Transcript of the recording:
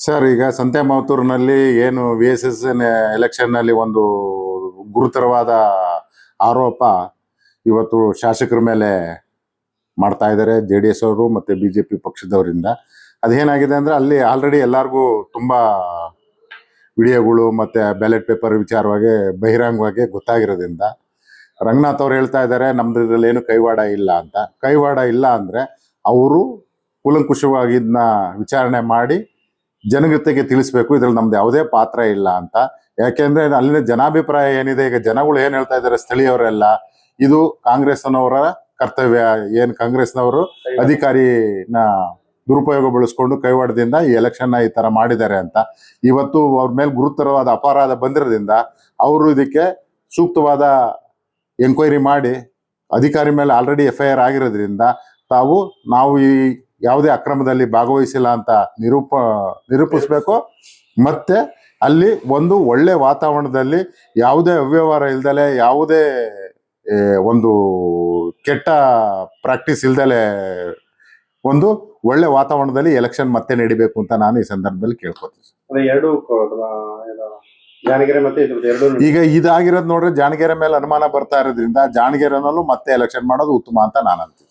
Sir, ಈಗ ಸಂತೆ ಮಾವತೂರಿನಲ್ಲಿ ಏನು ವಿ ಎಸ್ ಎಸ್ ಎಲೆಕ್ಷನ್ ನಲ್ಲಿ ಒಂದು ಗುರುತರವಾದ ಆರೋಪ ಇವತ್ತು ಶಾಸಕರ ಮೇಲೆ ಮಾಡ್ತಾ ಇದ್ದಾರೆ, JDS ಅವರು ಮತ್ತೆ ಬಿಜೆಪಿ ಪಕ್ಷದವರಿಂದ. ಅದೇನಾಗಿದೆ ಅಂದ್ರೆ ಅಲ್ಲಿ ಆಲ್ರೆಡಿ ಎಲ್ಲಾರ್ಗೂ ತುಂಬಾ ವಿಡಿಯೋಗಳು ಮತ್ತೆ ಬ್ಯಾಲೆಟ್ ಪೇಪರ್ ವಿಚಾರವಾಗಿ ಬಹಿರಂಗವಾಗಿ ಗೊತ್ತಾಗಿರೋದ್ರಿಂದ ರಂಗನಾಥ್ ಅವ್ರು ಹೇಳ್ತಾ ಇದ್ದಾರೆ ನಮ್ದು ಇದ್ರಲ್ಲಿ ಏನು ಕೈವಾಡ ಇಲ್ಲ ಅಂತ. ಕೈವಾಡ ಇಲ್ಲ ಅಂದ್ರೆ ಅವರು ಕೂಲಂಕುಷವಾಗಿ ಇದನ್ನ ವಿಚಾರಣೆ ಮಾಡಿ ಜನಗತೆಗೆ ತಿಳಿಸ್ಬೇಕು, ಇದ್ರಲ್ಲಿ ನಮ್ದು ಯಾವುದೇ ಪಾತ್ರ ಇಲ್ಲ ಅಂತ. ಯಾಕೆಂದ್ರೆ ಅಲ್ಲಿನ ಜನಾಭಿಪ್ರಾಯ ಏನಿದೆ, ಈಗ ಜನಗಳು ಏನ್ ಹೇಳ್ತಾ ಇದ್ದಾರೆ ಸ್ಥಳೀಯವರೆಲ್ಲ, ಇದು ಕಾಂಗ್ರೆಸ್ನವರ ಕರ್ತವ್ಯ, ಏನ್ ಕಾಂಗ್ರೆಸ್ನವರು ಅಧಿಕಾರಿನ ದುರುಪಯೋಗ ಬಳಸ್ಕೊಂಡು ಕೈವಾಡದಿಂದ ಈ ಎಲೆಕ್ಷನ್ ಈ ತರ ಮಾಡಿದ್ದಾರೆ ಅಂತ. ಇವತ್ತು ಅವ್ರ ಮೇಲೆ ಗುರುತರವಾದ ಅಪರಾಧ ಬಂದಿರೋದ್ರಿಂದ ಅವರು ಇದಕ್ಕೆ ಸೂಕ್ತವಾದ ಎಂಕ್ವೈರಿ ಮಾಡಿ ಅಧಿಕಾರಿ ಮೇಲೆ ಆಲ್ರೆಡಿ FIR ಆಗಿರೋದ್ರಿಂದ ನಾವು ಈ ಯಾವುದೇ ಅಕ್ರಮದಲ್ಲಿ ಭಾಗವಹಿಸಿಲ್ಲ ಅಂತ ನಿರೂಪಿಸ್ಬೇಕು. ಮತ್ತೆ ಅಲ್ಲಿ ಒಂದು ಒಳ್ಳೆ ವಾತಾವರಣದಲ್ಲಿ ಯಾವುದೇ ಅವ್ಯವಹಾರ ಇಲ್ದಲೆ, ಯಾವುದೇ ಒಂದು ಕೆಟ್ಟ ಪ್ರಾಕ್ಟೀಸ್ ಇಲ್ದಲೆ ಒಂದು ಒಳ್ಳೆ ವಾತಾವರಣದಲ್ಲಿ ಎಲೆಕ್ಷನ್ ಮತ್ತೆ ನಡಿಬೇಕು ಅಂತ ನಾನು ಈ ಸಂದರ್ಭದಲ್ಲಿ ಕೇಳ್ಕೊತೀನಿ. ಈಗ ಇದಾಗಿರೋದು ನೋಡ್ರೆ ಜಾಣಗೆರೆ ಮೇಲೆ ಅನುಮಾನ ಬರ್ತಾ ಇರೋದ್ರಿಂದ ಜಾಣಗೆರೆನಲ್ಲೂ ಮತ್ತೆ ಎಲೆಕ್ಷನ್ ಮಾಡೋದು ಉತ್ತಮ ಅಂತ ನಾನು ಅಂತೀನಿ.